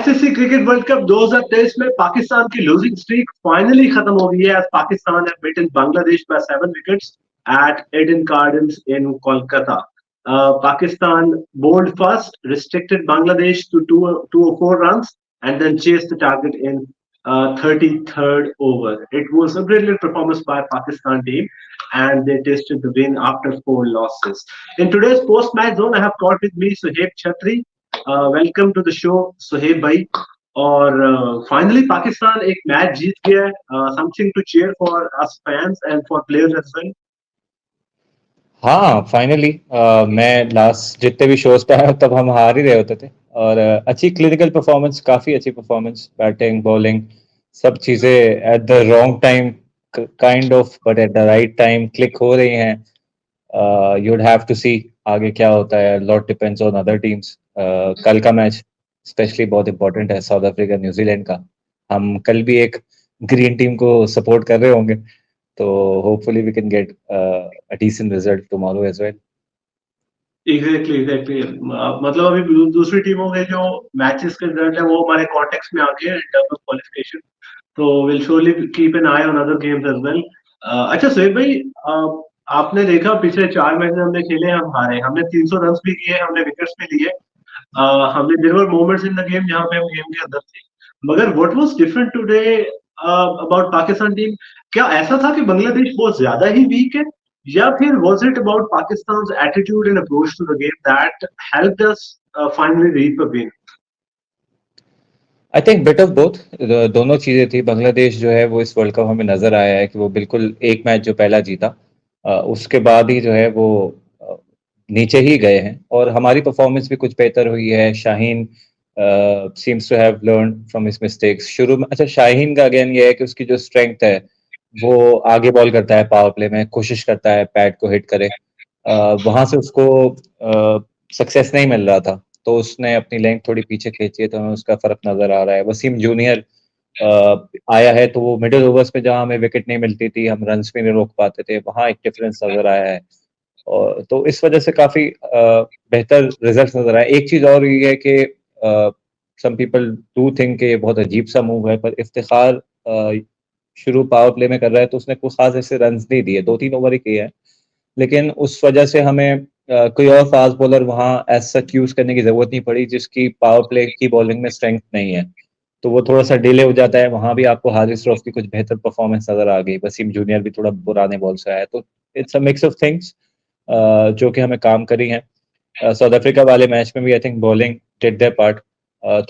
ICC cricket world cup 2023 में पाकिस्तान की losing streak finally खत्म हो गई है as Pakistan have beaten Bangladesh by 7 wickets at Eden Gardens in Kolkata. Pakistan bowled first, restricted Bangladesh to 204 runs, and then chased the target in 33rd over. It was a brilliant performance by Pakistan team, and they tasted the win after 4 losses. In today's post-match zone, I have got with me Suhaib Chhatri. Welcome to the show Suhaib भाई। और finally Pakistan एक match जीत गया है, something to cheer for us fans and for players as well. हाँ finally मैं last जितने भी शोज पे आया तब हम हार ही रहे होते थे और अच्छी क्लिनिकल परफॉर्मेंस, काफी अच्छी परफॉर्मेंस, बैटिंग बॉलिंग सब चीजें at the wrong time kind of but at the right time click हो रही हैं। you'd have to see आगे क्या होता है, lot depends on other teams. कल का मैच स्पेशली बहुत इंपॉर्टेंट है, साउथ अफ्रीका न्यूजीलैंड का। हम कल भी एक ग्रीन टीम को सपोर्ट कर रहे होंगे, तो hopefully we can get a decent result tomorrow as well. Exactly मतलब अभी दूसरी टीमों के जो मैचेस के रिजल्ट है वो हमारे कॉन्टेक्स्ट में आ गए हैं इन टर्म्स ऑफ क्वालिफिकेशन, तो will surely keep an eye on other games as well. अच्छा सुहेब भाई, आपने देखा पिछले 4 मैच हमने खेले, हम हारे, हमने 300 रन भी किए, हमने विकेट्स भी लिए, हमने there were moments in the game जहां पे हम गेम के अंदर थे। मगर what was different today about Pakistan team? क्या ऐसा था कि बांग्लादेश बहुत ज्यादा ही वीक है, या फिर was it about Pakistan's attitude and approach to the game that helped us finally reap a win? I think bit of both, दोनों चीजें थी। बांग्लादेश जो है वो इस वर्ल्ड कप हमें नजर आया है कि वो बिल्कुल एक मैच जो पहला जीता उसके बाद ही जो है वो नीचे ही गए हैं, और हमारी परफॉर्मेंस भी कुछ बेहतर हुई है। Shaheen seems to have learn from his mistakes शुरू में। अच्छा, शाहीन का अगेन ये है कि उसकी जो स्ट्रेंथ है वो आगे बॉल करता है, पावर प्ले में कोशिश करता है पैड को हिट करे, वहां से उसको सक्सेस नहीं मिल रहा था, तो उसने अपनी लेंथ थोड़ी पीछे खींची है, तो हमें उसका फर्क नजर आ रहा है। वसीम जूनियर आया है, तो वो मिडिल ओवर्स में जहां हमें विकेट नहीं मिलती थी, हम रन भी नहीं रोक पाते थे, वहां एक डिफरेंस नजर आया है। और तो इस वजह से काफी बेहतर रिजल्ट नजर आए। एक चीज और ये है कि सम पीपल डू थिंक ये बहुत अजीब सा मूव है, पर इफ्तिखार शुरू पावर प्ले में कर रहा है, तो उसने कुछ खास ऐसे रन नहीं दिए, 2-3 ओवर ही किए हैं, लेकिन उस वजह से हमें कोई और फास्ट बॉलर वहां एज सच यूज करने की जरूरत नहीं पड़ी जिसकी पावर प्ले की बॉलिंग में स्ट्रेंथ नहीं है, तो वो थोड़ा सा डिले हो जाता है। वहां भी आपको हारिस रऊफ की कुछ बेहतर परफॉर्मेंस नजर आ गई, वसीम जूनियर भी थोड़ा पुराने बॉल से आया, तो it's a mix of things जो कि हमें काम करी हैं। साउथ अफ्रीका वाले मैच में भी I think bowling did there part.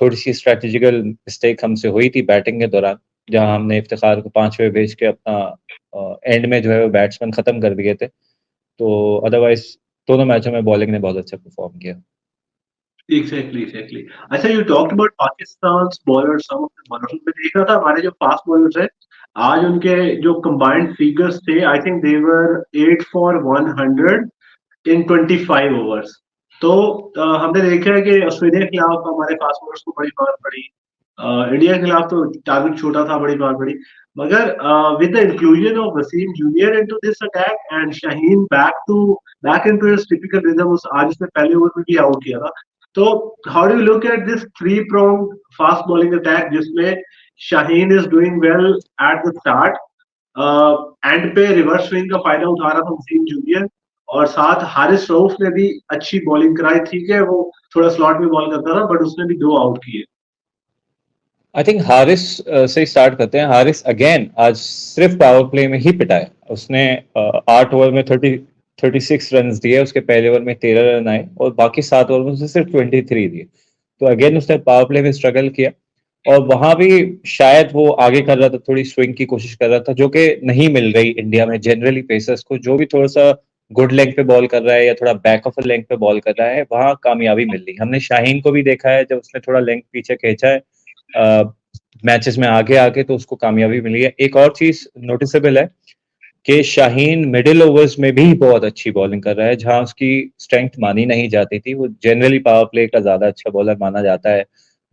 थोड़ी सी स्ट्रेटेजिकल मिस्टेक हमसे हुई थी बैटिंग के दौरान, जहां हमने इफ्तिखार को 5वें भेज के अपना एंड में जो है वो बैट्समैन खत्म कर दिए थे, तो अदरवाइज दोनों मैचों में बॉलिंग ने बहुत अच्छा परफॉर्म किया। एग्जैक्टली। अच्छा, you talked about Pakistan bowler, some of the bowlers में देख रहा था हमारे जो फास्ट बॉलर्स है, आज उनके जो कंबाइंड फिगर्स थे, I think they were 8 for 100 in 25 overs. तो हमने देखा है कि ऑस्ट्रेलिया के खिलाफ हमारे फास्ट बॉलर्स को बड़ी मार पड़ी, इंडिया के खिलाफ तो टारगेट छोटा था, बड़ी मार पड़ी। मगर with the inclusion of Wasim junior into this attack and Shaheen back into his typical rhythm, उस आज उसने पहले ओवर में भी आउट किया था। तो how do you look at this three prong fast bowling attack, जिसमें Shaheen is doing well at the start, and पे रिवर्स स्विंग का फायदा उठा रहा था वसीम जूनियर, और साथ हारिस रऊफ ने भी अच्छी बॉलिंग कराई। ठीक है, वो थोड़ा स्लॉट में बॉल करता था, बट उसने भी 2 आउट किए। आई थिंक हारिस से स्टार्ट करते हैं। हारिस अगेन आज सिर्फ पावर प्ले में ही पिटाया उसने। 8 ओवर में 36 रन दिए, उसके पहले ओवर में 13 रन आए, और बाकी 7 ओवर में उसने सिर्फ 23 दिए, तो अगेन उसने पावर प्ले में स्ट्रगल किया। और वहां भी शायद वो आगे कर रहा था, थोड़ी स्विंग की कोशिश कर रहा था, जो कि नहीं मिल रही इंडिया में जनरली पेसर्स को। जो भी थोड़ा सा गुड लेंथ पे बॉल कर रहा है या थोड़ा बैक ऑफ लेंथ पे बॉल कर रहा है, वहां कामयाबी मिल रही। हमने शाहीन को भी देखा है, जब उसने थोड़ा लेंथ पीछे खींचा है मैचेस में आगे आके, तो उसको कामयाबी मिली है। एक और चीज नोटिसेबल है कि शाहीन मिडिल ओवर्स में भी बहुत अच्छी बॉलिंग कर रहा है, जहां उसकी स्ट्रेंथ मानी नहीं जाती थी। वो जनरली पावर प्ले का ज्यादा अच्छा बॉलर माना जाता है,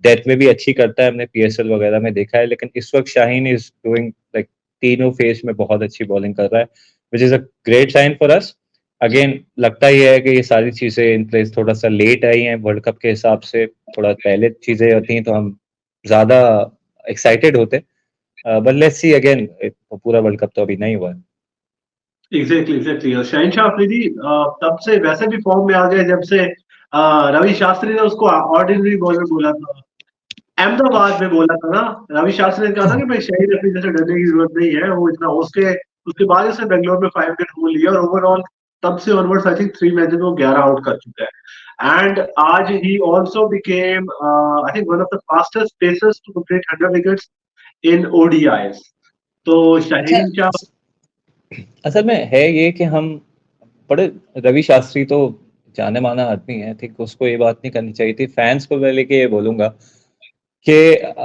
डेथ में भी अच्छी करता है, हमने पीएसएल वगैरह में देखा है, लेकिन इस वक्त शाहीन इज डूइंग लाइक तीनों फेज में बहुत अच्छी बॉलिंग कर रहा है, which is a great sign for us. Again लगता ही है कि ये सारी चीजें इन प्लेस थोड़ा सा लेट आई हैं वर्ल्ड कप के हिसाब से, थोड़ा पहले चीजें होती हैं तो हम ज्यादा एक्साइटेड होते, बट लेट्स सी अगेन, पूरा वर्ल्ड कप तो अभी नहीं हुआ है। एग्जैक्टली और शहनशाह अफरीदी तब से वैसे भी फॉर्म में आ गए जब से रवि शास्त्री ने उसको ऑर्डिनरी बॉलर बोला था, अहमदाबाद में बोला था ना। रवि शास्त्री ने कहा था कि भाई शहीद अफरीदी से डरने की जरूरत नहीं है, वो इतना उसके उसके बाद उसने बेंगलोर में 5 विकेट हो लिया और ओवरऑल तब से ऑनवर्ड्स आई थिंक 3 मैचेस में वो 11 आउट कर चुका है। एंड आज ही also became I think one of the fastest pacers to complete 100 wickets in ODIs. तो अच्छा, शाहीन शाह असल में है ये कि हम बड़े, रवि शास्त्री तो जाने माना आदमी है, ठीक, उसको ये बात नहीं करनी चाहिए थी। फैंस को मैं लेके ये बोलूंगा कि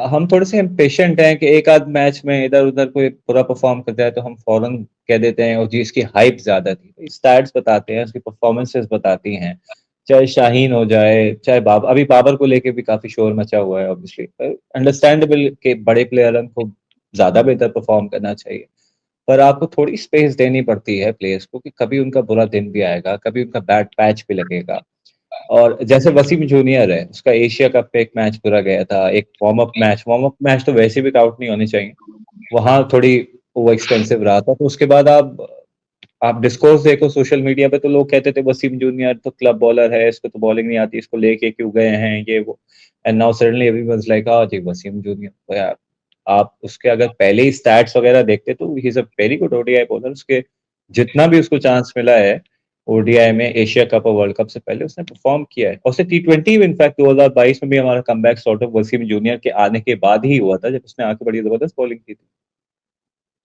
हम थोड़े से इम्पेशेंट हैं कि एक आध मैच में इधर उधर कोई बुरा परफॉर्म कर जाए तो हम फौरन कह देते हैं और जी इसकी हाइप ज्यादा थी। स्टैट्स बताते हैं, उसकी परफॉर्मेंसेस बताती हैं, चाहे शाहीन हो जाए चाहे बाबर। अभी बाबर को लेके भी काफी शोर मचा हुआ है, ऑब्वियसली अंडरस्टैंडेबल के बड़े प्लेयर को ज्यादा बेहतर परफॉर्म करना चाहिए, पर आपको थोड़ी स्पेस देनी पड़ती है प्लेयर्स को कि कभी उनका बुरा दिन भी आएगा, कभी उनका बैड पैच भी लगेगा। और जैसे वसीम जूनियर है, उसका एशिया कप पे एक मैच बुरा गया था, एक वार्म अप मैच तो वैसे भी आउट नहीं होने चाहिए, वहां थोड़ी वो एक्सपेंसिव रहा था। तो उसके बाद आप डिस्कोर्स देखो सोशल मीडिया पे, तो लोग कहते थे वसीम जूनियर तो क्लब बॉलर है, इसको तो बॉलिंग नहीं आती, इसको लेके क्यों गए हैं ये वो। And now suddenly everyone's like हाँ जी वसीम जूनियर, तो यार आप उसके अगर पहले ही स्टैट्स वगैरह देखते तो he is a very good ODI bowler. उसके जितना भी उसको चांस मिला है ओडीआई में, एशिया कप और वर्ल्ड कप से पहले उसने परफॉर्म किया है। और उसने टी20 में इनफैक्ट 2022 में भी हमारा comeback sort of Wasim junior के आने के बाद ही हुआ था, जब उसने आके बड़ी जबरदस्त बॉलिंग की थी।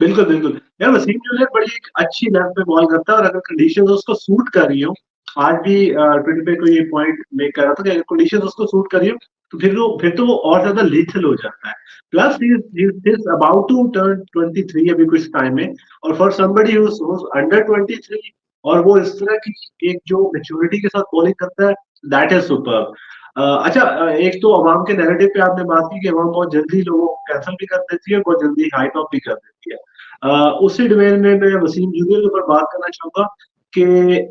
बिल्कुल बिल्कुल यार, वसीम जूनियर बड़ी एक अच्छी लेंथ पे बॉल करता है और अगर कंडीशंस उसको सूट कर रही हो, आज भी ट्विटर पे कोई ये पॉइंट मेक कर रहा था कि अगर कंडीशंस उसको सूट कर रही हो तो फिर तो वो और ज्यादा लीथल हो जाता है। Plus he is about to turn 23 अभी कुछ टाइम में, और फॉर समबडी हु अंडर 23 और वो इस तरह की एक जो मेच्योरिटी के साथ बॉलिंग करता है, दैट इज सुपर। अच्छा, एक तो अवाम के नैरेटिव पे आपने बात की कि अवाम बहुत जल्दी लोगों को कैंसिल भी कर देती है, बहुत जल्दी हाइप अप भी कर देती है। उसी डोमेन में मैं वसीम जूनियर के ऊपर बात करना चाहूंगा कि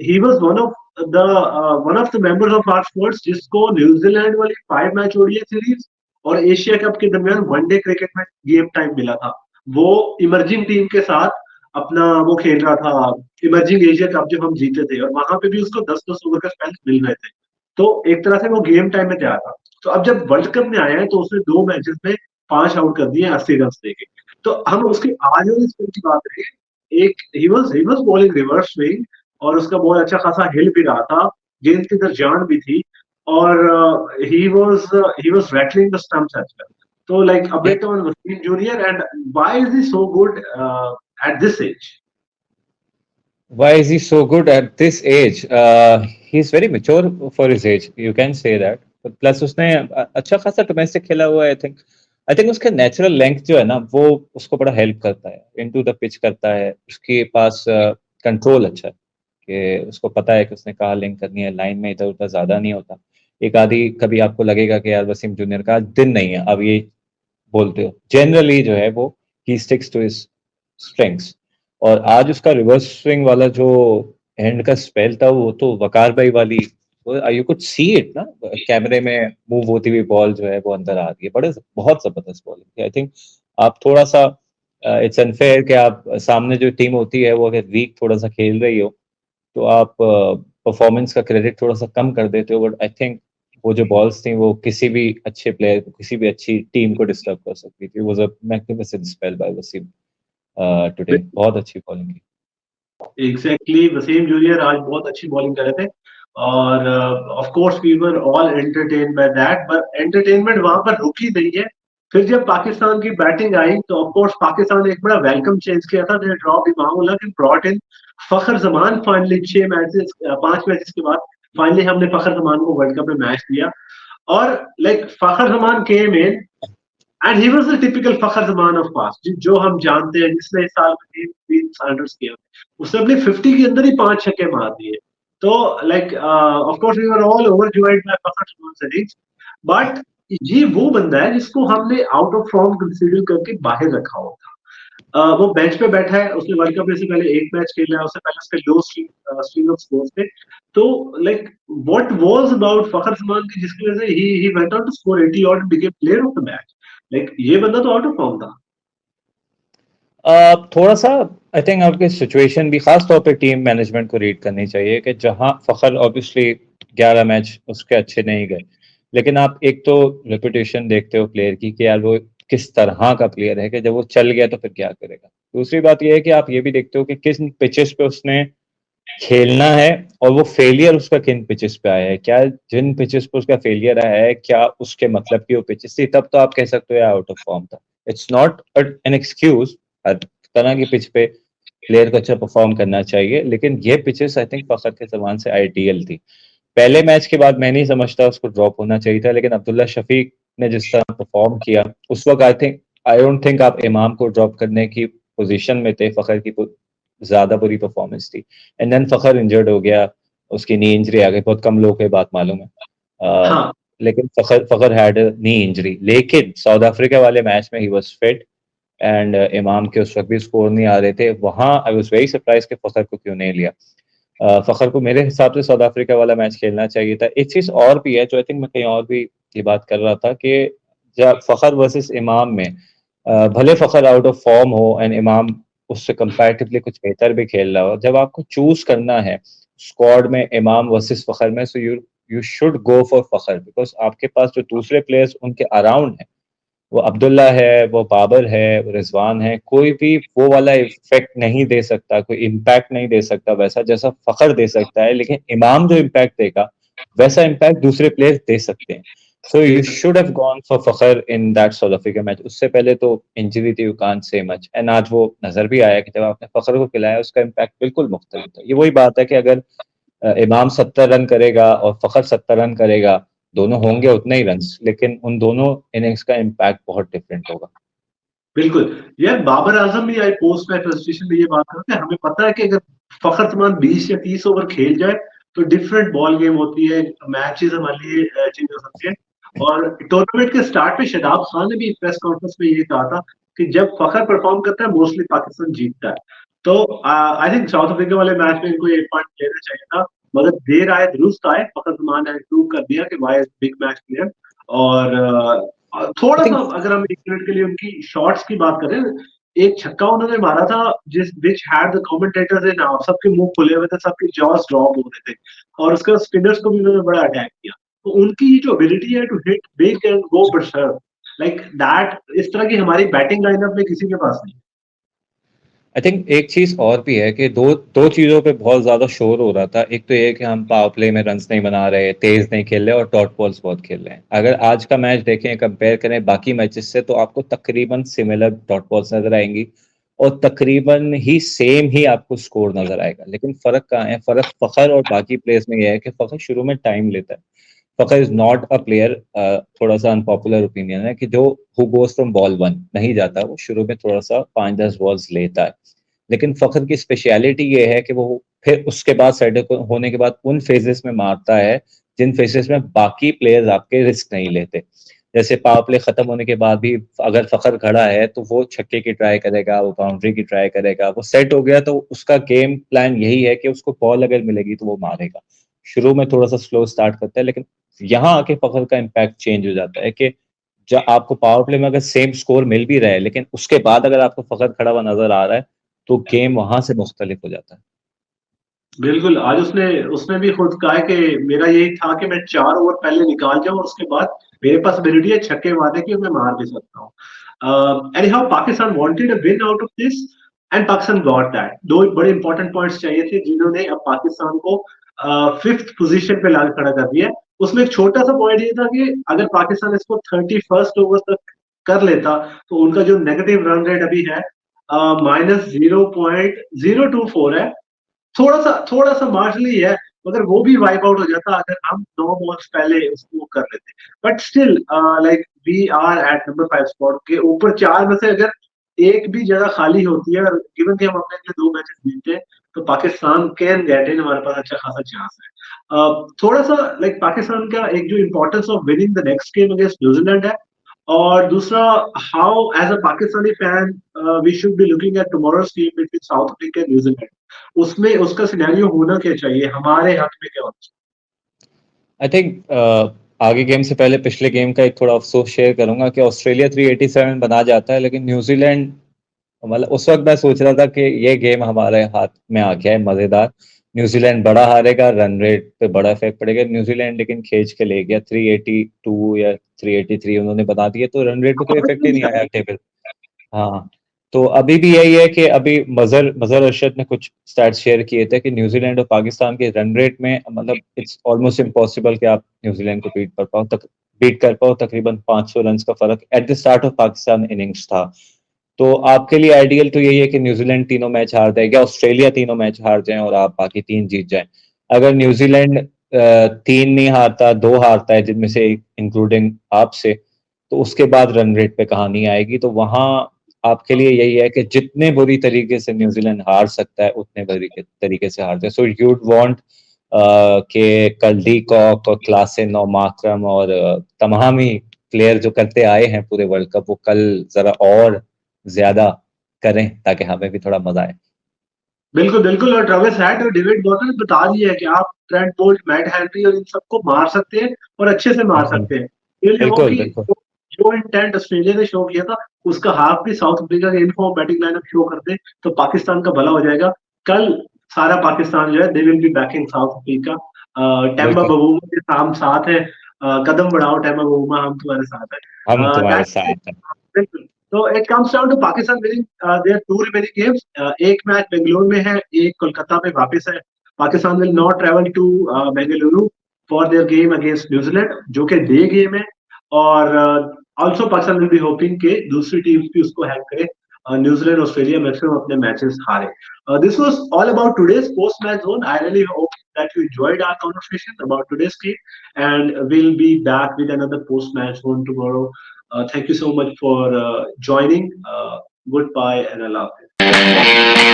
he was one of the members of our squad जिसको न्यूजीलैंड वाली 5 मैच ओडीआई सीरीज और एशिया कप के दरमियान वनडे क्रिकेट में गेम टाइम मिला था। वो इमर्जिंग टीम के साथ अपना वो खेल रहा था, इमर्जिंग एशिया कप जब हम जीते थे, और वहां पे भी उसको 10-10 ओवर का स्पेल मिल रहे थे। तो एक तरह से वो गेम टाइम में तैयार था। तो अब जब वर्ल्ड कप में आया है तो उसने 2 मैचेस में 5 आउट कर दिए 80 रन देके। तो हम उसकी आज वाली स्पिन की बात करें, एक he was bowling reverse swing और उसका बॉल अच्छा खासा हिल भी रहा था, गेंद की तरफ जान भी थी, और he was rattling the stumps as well. तो like a bit on Wasim junior, and why is he so good at this age? Why is he so good at this age? He's very mature for his age, you can say that. Plus उसने अच्छा खासा domestic खेला हुआ है। I think उसके natural length जो है ना, वो उसको बड़ा हेल्प करता है, इनटू द पिच करता है, उसके पास कंट्रोल अच्छा है कि उसको पता है कि उसने कहाँ लिंक करनी है, लाइन में इधर उधर ज्यादा नहीं होता। एक आधी कभी आपको लगेगा कि यार वसीम जूनियर का आज दिन नहीं है, अब ये बोलते हो, जनरली जो है वो ही स्टिक्स टू हिज स्ट्रेंथ्स। और आज उसका रिवर्स स्विंग वाला जो एंड का स्पेल था, वो तो वकार भाई वाली, यू कुड सी इट ना, कैमरे में मूव होती हुई बॉल जो है वो अंदर आ रही है, बड़े बहुत जबरदस्त बॉलिंग थी। आई थिंक आप थोड़ा सा, इट्स अनफेयर कि आप सामने जो टीम होती है वो अगर वीक थोड़ा सा खेल रही हो तो आप परफॉर्मेंस का क्रेडिट थोड़ा सा कम कर देते हो, बट आई थिंक वो जो बॉल्स थी वो किसी भी अच्छे प्लेयर को, किसी भी अच्छी टीम को डिस्टर्ब कर सकती थी। Was a magnificent spell by Wasim today, बहुत अच्छी बॉलिंग की। एग्जैक्टली, वसीम जूनियर आज बहुत अच्छी बॉलिंग कर रहे थे, और of course we were all entertain by that, but entertainment वहां पर रुकी नहीं है। फिर जब पाकिस्तान की बैटिंग आई तो ऑफ कोर्स पाकिस्तान ने एक बड़ा वेलकम चेंज किया था, they drop Imamullah and brought in Fakhar Zaman. Finally 5 matches के बाद फाइनली हमने फखर जमान को वर्ल्ड कप में मैच दिया, और like Fakhar Zaman came in and he was the typical Fakhar Zaman of past, जो हम जानते हैं, जिसने इस साल में 3 किया, उसने अपने 50 के अंदर ही 5 छक्के मार दिए। तो like of course we were all overjoyed by Fakhar Zaman series, but ये वो बंदा है जिसको हमने आउट ऑफ फॉर्म कंसीडर करके बाहर रखा होता। वो बेंच पे बैठा है, उसने वर्ल्ड कप में से पहले एक मैच खेला है, उससे पहले उसके लो स्ट्रीम ऑफ स्कोर्स थे। तो like what was about Fakhar Zaman की जिसकी वजह से he went on to score 80 और became player of the match. Like ये बंदा तो आउट ऑफ फॉर्म था। थोड़ा सा आई थिंक आपके सिचुएशन भी खास तौर पे टीम मैनेजमेंट को रीड करनी चाहिए कि जहां फखर ऑब्वियसली 11 मैच उसके अच्छे नहीं गए, लेकिन आप एक तो रेपुटेशन देखते हो प्लेयर की कि यार वो किस तरह का प्लेयर है कि जब वो चल गया तो फिर क्या करेगा। दूसरी बात ये है कि आप ये भी देखते हो कि किस पिचेस पे उसने खेलना है और वो फेलियर उसका किन पिचेस पे आया है, क्या जिन पिचेस पे उसका फेलियर आया है क्या उसके मतलब की वो पिचेस थी, तब तो आप कह सकते हो आउट ऑफ फॉर्म था। इट्स नॉट एन एक्सक्यूज, हर तरह की पिच पे प्लेयर को अच्छा परफॉर्म करना चाहिए, लेकिन ये पिचेस आई थिंक फखर के जमान से आइडियल थी। पहले मैच के बाद मैं नहीं समझता उसको ड्रॉप होना चाहिए था, लेकिन अब्दुल्ला शफीक ने जिस तरह परफॉर्म किया उस वक्त आई डोंट थिंक आप इमाम को ड्रॉप करने की पोजीशन में थे। फखर की ज्यादा बुरी परफॉर्मेंस थी, एंड देन फखर इंजर्ड हो गया, उसकी नी इंजरी आ गई, बहुत कम लोगों को ये बात मालूम है। हाँ लेकिन फखर हैड नी इंजरी, लेकिन साउथ अफ्रीका वाले मैच में ही वाज फिट एंड इमाम के उस वक्त भी स्कोर नहीं आ रहे थे। वहां आई वाज वेरी सरप्राइज कि फखर को क्यों नहीं लिया। फखर को मेरे हिसाब से साउथ अफ्रीका वाला मैच खेलना चाहिए था। एक चीज और भी है जो आई थिंक मैं कहीं और भी ये बात कर रहा था कि जब फखर वर्सेस इमाम में भले फखर आउट ऑफ फॉर्म हो एंड इमाम उससे कंपैरेटिवली कुछ बेहतर भी खेल रहा हो, जब आपको चूज करना है स्क्वाड में इमाम वर्सेस फखर में, so you should go for Fakhar, because आपके पास जो दूसरे प्लेयर्स उनके अराउंड है, वो अब्दुल्ला है, वो बाबर है, वो रिजवान है, कोई भी वो वाला इफेक्ट नहीं दे सकता, कोई इम्पैक्ट नहीं दे सकता वैसा जैसा फखर दे सकता है। लेकिन इमाम जो इम्पैक्ट देगा वैसा इम्पैक्ट दूसरे प्लेयर्स दे सकते हैं। सो दे यू सकते। Should have gone for Fakhar in that south Africa match. उससे पहले तो इंजरी थी, you can't say much, and आज वो नजर भी आया कि जब आपने फखर को खिलाया उसका इम्पैक्ट बिल्कुल मुख्तलिफ था। ये वही बात है कि अगर इमाम 70 रन करेगा और फखर 70 रन करेगा, दोनों होंगे उतने ही रन, लेकिन उन दोनों इनिंग्स का इम्पैक्ट बहुत डिफरेंट होगा। बिल्कुल। यार बाबर आजम भी आई पोस्ट मैच प्रेजेंटेशन में ये बात करते हैं, हमें पता है कि अगर फखर जमान 20 या 30 ओवर खेल जाए तो डिफरेंट बॉल गेम होती है, मैचेस हमारे लिए चेंज हो सकते हैं। और टूर्नामेंट के स्टार्ट में शादाब खान ने भी प्रेस कॉन्फ्रेंस में ये कहा था कि जब फखर परफॉर्म करता है मोस्टली पाकिस्तान जीतता है। तो आई थिंक साउथ अफ्रीका वाले मैच में इनको एक पॉइंट लेना चाहिए था, मगर देर आए दुरुस्त आए। फखर जमान ने प्रूव कर दिया कि वाई बिग मैच प्लेयर। और आई थोड़ा सा थिंक अगर हम एक मिनट के लिए उनकी शॉट्स की बात करें, एक छक्का उन्होंने मारा था जिस विच हैड द कमेंटेटर्स इन सबके मुंह खुले हुए थे, सबके जॉस ड्रॉप हो रहे थे, और उसके स्पिनर्स को भी उन्होंने बड़ा अटैक किया। तो उनकी जो एबिलिटी है to hit big and go berserk like that, इस तरह की हमारी बैटिंग लाइनअप में किसी के पास नहीं। आई थिंक एक चीज और भी है कि दो दो चीजों पे बहुत ज्यादा शोर हो रहा था। एक तो ये कि हम पावर प्ले में रन्स नहीं बना रहे, तेज नहीं खेल रहे और डॉट बॉल्स बहुत खेल रहे हैं। अगर आज का मैच देखें, कंपेयर करें बाकी मैचेस से, तो आपको तकरीबन सिमिलर डॉट बॉल्स नजर आएंगी और तकरीबन ही सेम ही आपको स्कोर नजर आएगा। लेकिन फर्क कहाँ है? फर्क फखर और बाकी प्लेयर्स में यह है कि फखर शुरू में टाइम लेता है। फखर इज नॉट अ प्लेयर, थोड़ा सा अनपॉपुलर ओपिनियन है कि जो who goes from ball one नहीं जाता, वो शुरू में थोड़ा सा 5-10 बॉल्स लेता है। लेकिन फखर की स्पेशलिटी ये है कि वो फिर उसके बाद सेट होने के बाद उन फेजेस में मारता है जिन फेजेस में बाकी प्लेयर्स आपके रिस्क नहीं लेते। जैसे पावर प्ले खत्म होने के बाद भी अगर फखर खड़ा है तो वो छक्के की ट्राई करेगा, वो बाउंड्री की ट्राई करेगा। वो सेट हो गया तो उसका गेम प्लान यही है कि उसको बॉल अगर मिलेगी तो वो मारेगा। शुरू में थोड़ा सा स्लो स्टार्ट करता है, लेकिन यहाँ आके फखर का इम्पैक्ट चेंज हो जाता है कि जब आपको पावर प्ले में अगर सेम स्कोर मिल भी रहा है, लेकिन उसके बाद अगर आपको फखर खड़ा हुआ नजर आ रहा है तो गेम वहां से मुख्तलिफ हो जाता है। बिल्कुल। आज उसने उसने भी खुद कहा है कि मेरा यही था कि मैं 4 ओवर पहले निकाल जाऊं और उसके बाद मेरे पास एबिलिटी है छक्के मारने की, मैं मार भी सकता हूँ। Anyhow Pakistan wanted a win out of this and Pakistan got that. दो बड़े इंपॉर्टेंट पॉइंट्स चाहिए थे जिन्होंने अब पाकिस्तान को फिफ्थ पोजीशन पे ला खड़ा कर दिया। उसमें एक छोटा सा पॉइंट ये था कि अगर पाकिस्तान इसको 31st ओवर तक कर लेता तो उनका जो नेगेटिव रन रेट अभी है -0.024 है। थोड़ा सा मार्जिनली है, मगर वो भी वाइप आउट हो जाता अगर हम 9 बॉल्स पहले उसको कर लेते। But still like we are at number 5 spot के ऊपर। 4 में से अगर एक भी जगह खाली होती है और गिवन कि हम अपने अगले 2 मैचेस जीते हैं तो पाकिस्तान कैन गेट इन, हमारे पास अच्छा खासा चांस है। थोड़ा सा लाइक पाकिस्तान का एक जो importance of winning the next game against New Zealand है, और दूसरा, how as a Pakistani fan we should be looking at tomorrow's team between South Africa and New Zealand, उसमें उसका सिनेरियो होना क्या चाहिए, हमारे हक में क्या होना आई थिंक आगे गेम से पहले पिछले गेम का एक थोड़ा अफसोस शेयर करूंगा कि ऑस्ट्रेलिया 387 बना जाता है, लेकिन न्यूजीलैंड, मतलब उस वक्त मैं सोच रहा था कि ये गेम हमारे हाथ में आ गया है मजेदार। न्यूजीलैंड बड़ा हारेगा, रन रेट पे बड़ा इफेक्ट पड़ेगा, न्यूजीलैंड लेकिन खींच के ले गया 382 या 383 उन्होंने बना दिया, तो रन रेट पे कोई इफेक्ट ही नहीं आया चाहिए? टेबल। हाँ, तो अभी भी यही है कि अभी मजहर मजहर अरशद ने कुछ स्टैट्स शेयर किए थे कि न्यूजीलैंड और पाकिस्तान के रन रेट में, मतलब इट्स ऑलमोस्ट इम्पॉसिबल कि आप न्यूजीलैंड को बीट कर पाओ। तकरीबन 500 रन का फर्क eight the start of Pakistan innings था। तो आपके लिए आइडियल तो यही है कि न्यूजीलैंड तीनों मैच हार जाए या ऑस्ट्रेलिया तीनों मैच हार जाए और आप बाकी 3 जीत जाएं। अगर न्यूजीलैंड 3 नहीं हारता, 2 हारता है, जिनमें से इंक्लूडिंग आपसे, तो उसके बाद रन रेट पे कहानी आएगी। तो वहां आपके लिए यही है कि जितने बुरी तरीके से न्यूजीलैंड हार सकता है उतने बुरी तरीके से हार जाए। सो यूड वांट के कल्डी कॉक और क्लासन और माकरम और तमाम ही प्लेयर जो करते आए हैं पूरे वर्ल्ड कप, वो कल जरा और ज्यादा करें ताकि हमें भी थोड़ा मजा आए। बिल्कुल बिल्कुल, और ट्रेविस हेड और डेविड वॉर्नर ने बता दिया है कि आप ट्रेंट बोल्ट, मैट हेनरी और इन सबको मार सकते हैं और अच्छे से मार सकते हैं। ये वो बिल्कुल कि बिल्कुल। जो इंटेंट ऑस्ट्रेलिया ने शो किया था, उसका हाफ भी साउथ अफ्रीका के इनफॉर्म बैटिंग लाइनअप शो करते तो पाकिस्तान का भला हो जाएगा। कल सारा पाकिस्तान जो है, they will be banking south Africa. Temba बिल्कुल, बबूमा के साथ साथ है, कदम बढ़ाओ टेम्बा बबूमा, हम तुम्हारे साथ हम है। तुम्हारे दैट साथ हैं। बिल्कुल। तो it comes down to Pakistan winning their two remaining games. एक मैच बेंगलुरु में है, एक कोलकाता में वापस है। Pakistan will not travel to Bengaluru for their game against New Zealand, जो कि डे गेम है। और also Pakistan will be hoping के दूसरी टीम्स भी उसको हेल्प करे। न्यूजीलैंड ऑस्ट्रेलिया मैक्सिमम अपने मैचेस हारे। This was all about today's post match zone. I really hope that you enjoyed our conversation about today's game, and we'll be back with another post match zone tomorrow. Thank you so much for joining. Goodbye and Allah Hafiz.